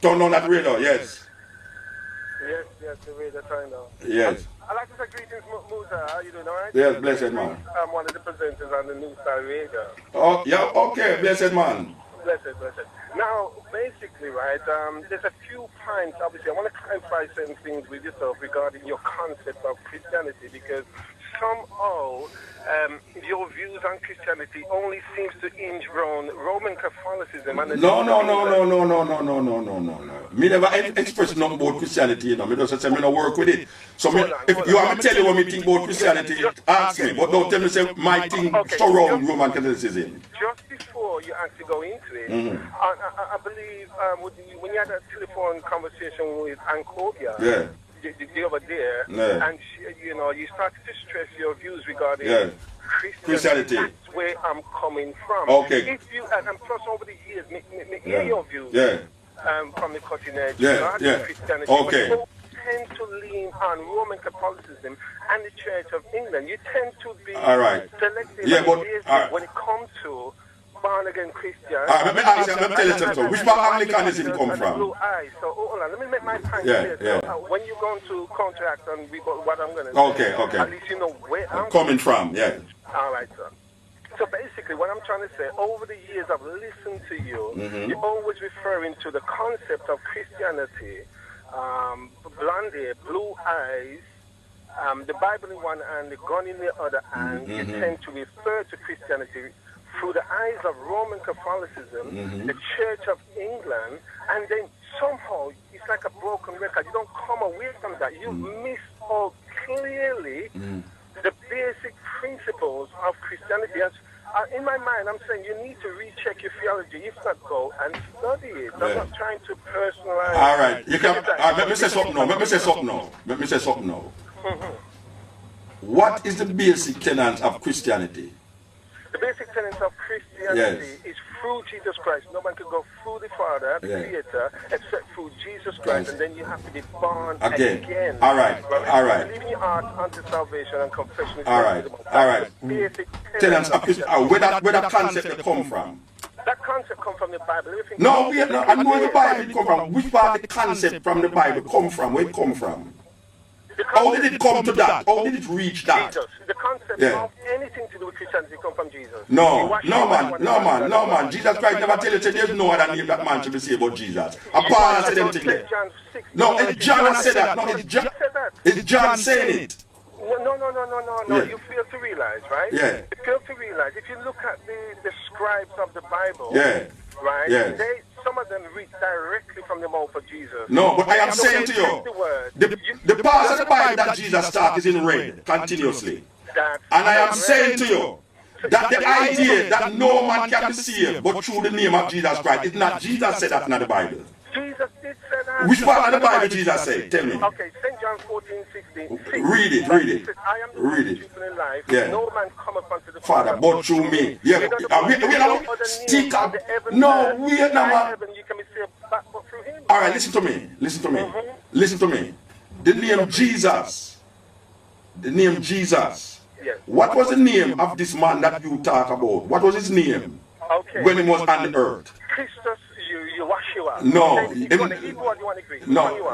Turn on that radio, yes. Yes, the radio turned on. Yes. I'd like to say greetings, Musa. How you doing, all right? Yes, blessed man. I'm one of the presenters on the New Star Radio. Oh, yeah, okay, blessed man. Blessed. Now, basically, right, there's a few points, obviously, I want to clarify certain things with yourself regarding your concept of Christianity, because somehow your views on Christianity only seems to hinge around Roman Catholicism. And No. Me never express nothing about Christianity, you know. Me just say me no work with it. So if you want me to tell you what me think about Christianity, ask me. But don't tell me say my thing surround Roman Catholicism. Just before you actually go into it, I believe when you had that telephone conversation with Ancobia, the other day, and you started to stress your views regarding Christianity. That's where I'm coming from. Okay. If you and plus over the years, hear your views from the cutting edge Christianity. Okay. But you tend to lean on Roman Catholicism and the Church of England. You tend to be selective when it comes to born again Christians. Let me tell you something. Which part Anglicanism come from? Blue eyes. So hold on, let me make my point clear. So, when you're going to counteract on what I'm going to say, okay. at least you know where I'm coming from. Yeah. All right, sir. So basically, what I'm trying to say, over the years I've listened to you, you're always referring to the concept of Christianity, blonde hair, blue eyes, the Bible in one hand, the gun in the other hand. You tend to refer to Christianity through the eyes of Roman Catholicism, the Church of England, and then somehow it's like a broken record. You don't come away from that. You miss out clearly the basic principles of Christianity. In my mind, I'm saying you need to recheck your theology. If not, go and study it. I'm not trying to personalize. All right. You can. Let me say something now. What is the basic tenets of Christianity? The basic tenets of Christianity is through Jesus Christ. No man can go through the Father, the Creator, except through Jesus Christ, and then you have to be born again. All right. Believing your heart unto salvation and confession is all right. Basic tenets of Christianity. Where that concept come from? That concept come from the Bible. No, I know where the Bible come from. Which part of the concept from the Bible come from? Where it come from? How did it come to that? How did it reach that? Jesus. The concept of anything to do with Christianity come from Jesus. No, man. Jesus Christ never tell you there's no other name that man should be saved but Jesus. And Paul said them thing there. No, it's John said that. No, it's John saying it. No. You fail to realize, right? Yeah. You fail to realize. If you look at the scribes of the Bible, right? Some of them read directly from the mouth of Jesus. No, but I am saying to you, the parts of the Bible that Jesus taught is in red continuously. And I am saying to you that the idea that no man can be saved but through the name of Jesus Christ is not Jesus said that in the Bible. Jesus did say that. Which part of the Bible Jesus said? Tell me. Okay, St. John 14:16. Read it. Says, I am the truth in life. No man cometh unto the Father but through me. Yeah, we stick up. No, wait now, man. All right, listen to me. Listen to me. The name Jesus. Yes. What was the name of this man that you talk about? What was his name when he was on the earth? Christus, Yeshua. No.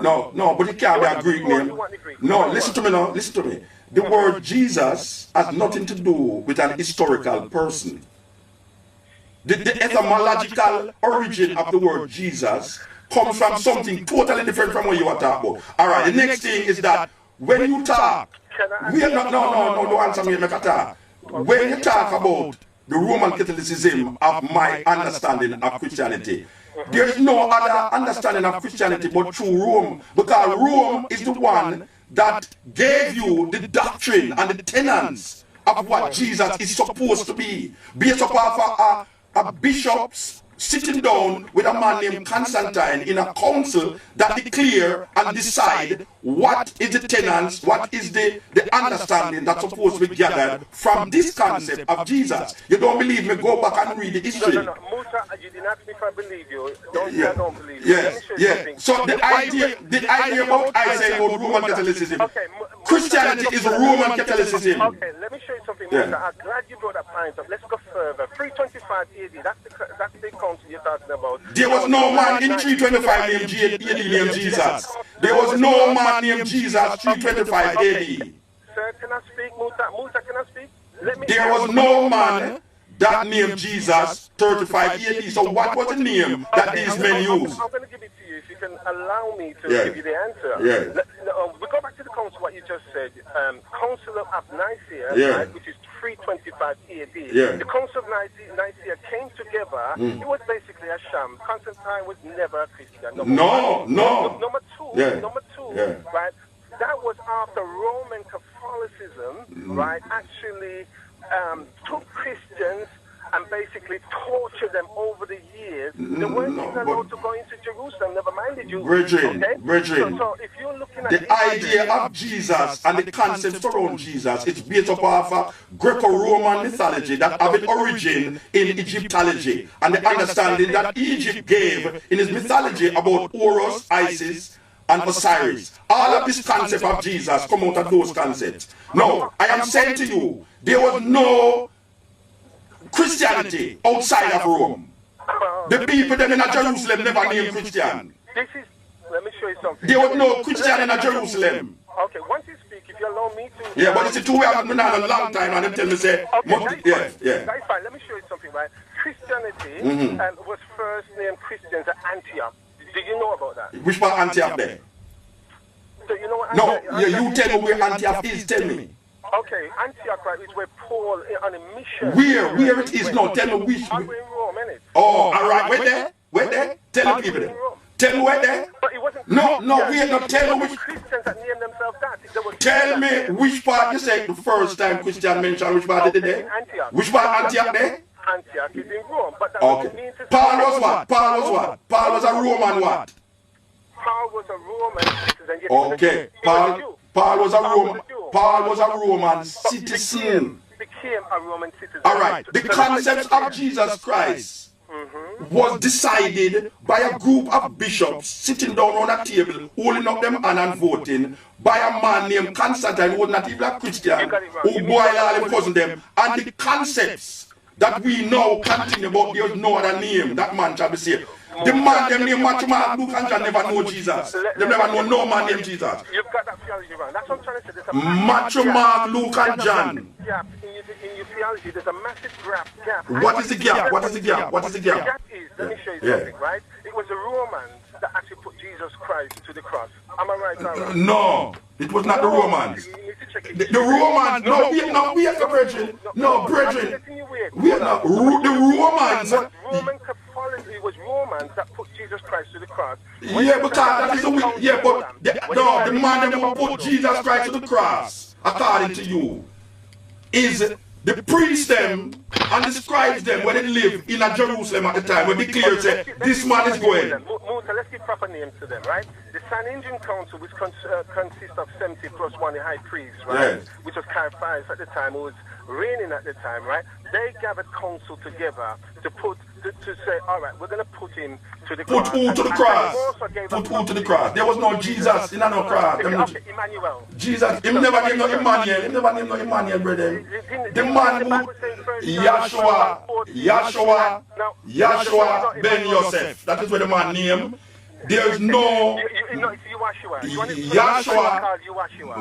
No, No, but it can't be a Greek name. No, listen to me now. Listen to me. The word Jesus has nothing to do with an historical person. The etymological origin of the word Jesus comes from something totally different from what you are talking about. All right, the next thing is that when you talk, don't answer me, make a talk. When you talk about the Roman Catholicism of my understanding of Christianity, there is no other understanding of Christianity but through Rome, because Rome is the one that gave you the doctrine and the tenets of what Jesus is supposed to be, based upon a bishop's sitting down with a man named Constantine in a council that declare and decide what is the tenets, what is the understanding that's supposed to be gathered from this concept of Jesus. You don't believe me? Go back and read the history. No. Musa, you didn't ask me if I believe you. Don't say I don't believe you. So the idea about I say about Roman Catholicism, Christianity is Roman Catholicism. Okay, let me show you something. Musa, I'm glad you brought that point up. Let's go further. 325 AD, that's the council you're talking about. There was no man in 325 named named Jesus. There was no man named Jesus 325 AD. Sir, can I speak, Musa? Musa, can I speak? There was no man that named Jesus 35 AD. So what was the name that these men used? I'm going to give it to you if you can allow me to give you the answer. We go back to the council, what you just said. Council of Nicaea, right, which is 325 AD. The Council of Nicaea came together. It was basically a sham. Constantine was never a Christian. Number two, right? That was after Roman Catholicism, right, actually took Christians and basically tortured them over the years. They weren't even allowed to go into Jerusalem, never mind the Jews. Brethren, so if you're looking at the idea of Jesus and the concepts around Jesus, it's based upon a Greco-Roman mythology that have its origin in Egyptology, and the understanding that Egypt gave in its mythology about Horus, Isis, and Osiris. All of this concept of Jesus come out of those concepts. Now, I am saying to you, there was no Christianity outside of Rome. The people then in Jerusalem never named Christian. Let me show you something. There was no Christian in Jerusalem. Okay, once you speak, if you allow me to... Yeah, but it's a two-way I've been on a long time and they tell me, say... That's fine. Let me show you something, right? Christianity was first named Christians at Antioch. Do you know about that? Which part Antioch there? So you know what Antioch, you tell me where Antioch is, tell me. Okay, Antioch, right, is where Paul on a mission. Where it is now, tell me which. We're in Rome, innit? Oh, alright, where there? Tell the people there. Tell me where there? But it wasn't No, we're not telling me which. Christians that named themselves that. Tell me which part you said the first time Christian mentioned, which part did it there? Antioch. Which part Antioch there? Antioch is in Rome. But that Okay. Paul was what? Paul was a Roman what? Paul was a Roman citizen. Yes, okay. Paul was a Roman citizen. Became a Roman citizen. Alright. The concept of Jesus Christ was decided by a group of bishops sitting down on a table, holding up them hand and voting, by a man named Constantine, who was not even a Christian, who boiled all them cousin them. And the concepts that we now continue about, there is no other name that man shall be saved. The man them named Matthew, Mark, Luke, and John never know Jesus. They never know no man named Jesus. You've got that theology wrong. That's what I'm trying to say. There's a Matthew, Mark, Luke, and John. Gap in your theology. There's a massive gap. What is the gap? The gap is, let me show you something, right? It was the Romans that actually put Jesus Christ to the cross. Am I right, Sarah? No, it was not the Romans. You need to check it. The Romans, we are the brethren. No, brethren. We are not. The Romans. Roman Catholicism, it was Romans that put Jesus Christ to the cross. Yeah, because that is the man that put Jesus Christ to the cross, according to you, is the priest them and the scribes them when they live in a Jerusalem at the time, when they declare say this man is going. Musa, let's give proper names to them, right? The Sanhedrin Council, which consists of 70 plus one the high priest, right? Yes. Which was Caiaphas at the time, who was reigning at the time, right? They gathered council together to say, all right, we're going to put him to the cross. Put who to the cross? Put who to the cross? There was no Jesus in no cross. Okay, Emmanuel. Jesus, him never named no Emmanuel. Him never named no Emmanuel, brother. The man who, Yahshua Ben Yosef. That is what the man named. There's no Yahshua.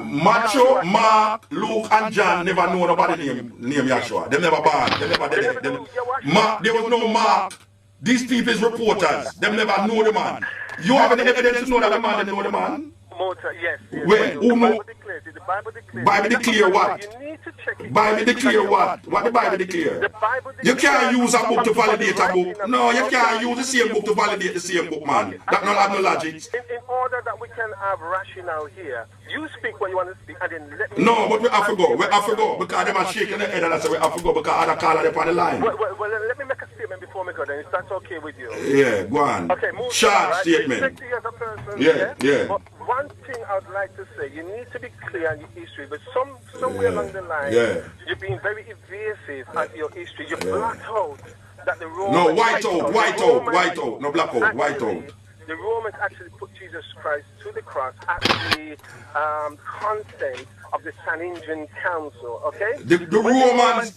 Matthew, Mark, Luke, and John never know nobody named Yahshua. They never born. They never did it. There was no Mark. These people is reporters. They never know the man. You have any evidence to know that the man didn't know the man? Yes. Wait, who know? The Bible declares. Bible declare what? You need to check it. Bible declare what? What the Bible declare? The Bible declares. You can't use a book to validate a book. No, you can't use the same book to validate the same book, man. That don't have no logic. In order that we can have rationale here, you speak what you want to speak and then let me... No, but we have to go. We have to go. Because they are shaking their head and I say we have to go because other caller they on the line. Well, let me make a statement before we go then. If that's okay with you. Yeah, go on. Okay, move short on, right? statement. Respect you as a person. Yeah. But one thing I would like to say, you need to be clear on your history, but somewhere along the line, you're being very evasive at your history. You black out that the Romans... No, white out. No, black out, white out. The Romans actually put Jesus Christ to the cross at the consent of the Sanhedrin Council. Okay. The Romans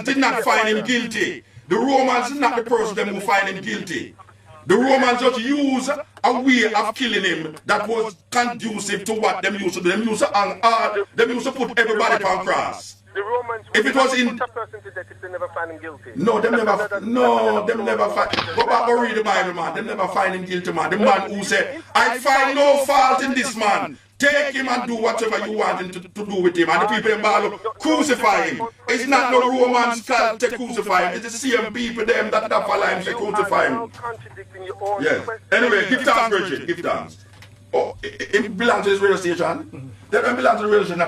did not find him guilty. The Romans is not the person them who find him guilty. The Romans just use a way of killing him that was conducive to what them used to do. Them used to put everybody on cross. The Romans, if it was in put a person to death if they never find him guilty. No, them never find. Go back and read the Bible, man. Them never find him guilty, man. The man who said, "I find no fault in this man. Take him and do whatever you want him to do with him." And the people in Bible crucify him. It's not no Romans called to crucify him. It's the same people them that follow him to crucify him. Yes. Anyway, give thanks, Bridget. Give thanks. Oh, it belongs to this radio station. That belongs to the radio station.